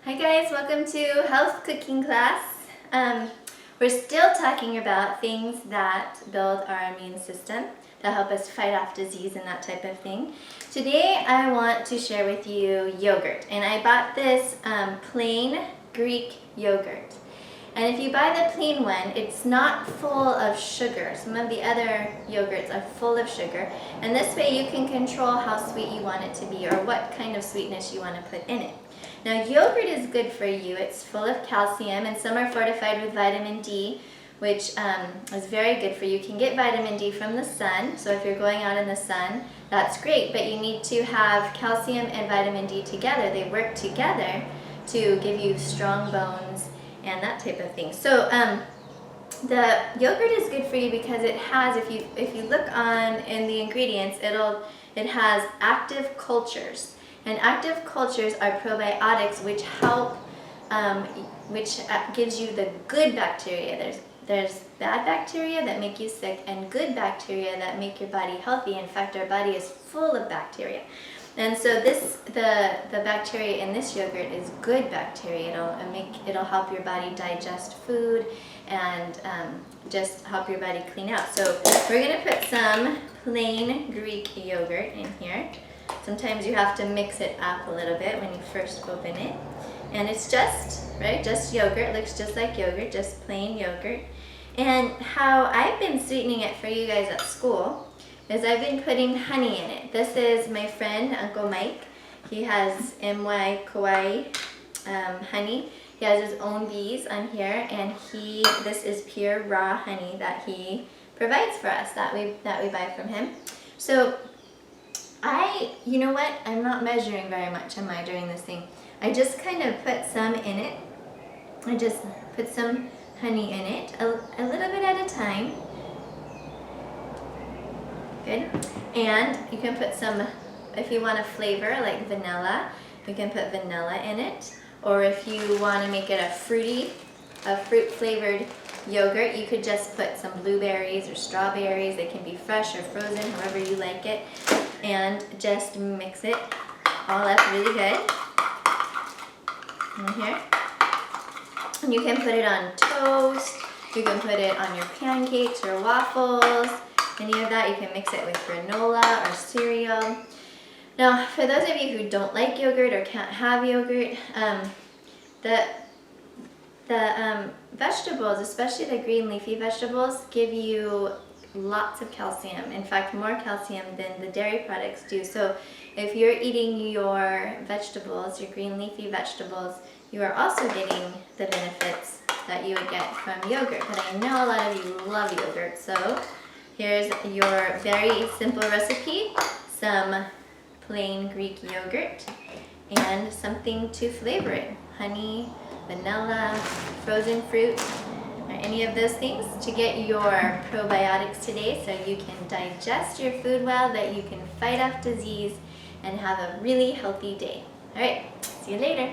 Hi guys, welcome to health cooking class. We're still talking about things that build our immune system, that help us fight off disease and that type of thing. Today I want to share with you yogurt, and I bought this plain Greek yogurt. And if you buy the plain one, it's not full of sugar. Some of the other yogurts are full of sugar, and this way you can control how sweet you want it to be or what kind of sweetness you want to put in it. Now, yogurt is good for you. It's full of calcium, and some are fortified with vitamin D, which is very good for you. You can get vitamin D from the sun, so if you're going out in the sun, that's great, but you need to have calcium and vitamin D together. They work together to give you strong bones and that type of thing. So the yogurt is good for you because it has, if you look on in the ingredients, it has active cultures. And active cultures are probiotics, which help, which gives you the good bacteria. There's bad bacteria that make you sick and good bacteria that make your body healthy. In fact, our body is full of bacteria. And so the bacteria in this yogurt is good bacteria. It'll help your body digest food and just help your body clean out. So we're gonna put some plain Greek yogurt in here. Sometimes you have to mix it up a little bit when you first open it. And it's just yogurt. Looks just like yogurt, just plain yogurt. And how I've been sweetening it for you guys at school is I've been putting honey in it. This is my friend, Uncle Mike. He has MY Kauai honey. He has his own bees on here, and this is pure raw honey that he provides for us that we buy from him. So you know what? I'm not measuring very much, am I, during this thing? I just kind of put some in it. I just put some honey in it, a little bit at a time. Good. And you can put some, if you want a flavor like vanilla, you can put vanilla in it. Or if you want to make it a fruit flavored yogurt, you could just put some blueberries or strawberries. They can be fresh or frozen, however you like it. And just mix it all up really good in here. And you can put it on toast, you can put it on your pancakes or waffles, any of that. You can mix it with granola or cereal. Now, for those of you who don't like yogurt or can't have yogurt, the vegetables, especially the green leafy vegetables, give you lots of calcium. In fact, more calcium than the dairy products do. So if you're eating your vegetables, your green leafy vegetables, you are also getting the benefits that you would get from yogurt. But I know a lot of you love yogurt, so here's your very simple recipe: some plain Greek yogurt and something to flavor it: honey, vanilla, frozen fruit, or any of those things to get your probiotics today, so you can digest your food well, that you can fight off disease and have a really healthy day. All right, see you later.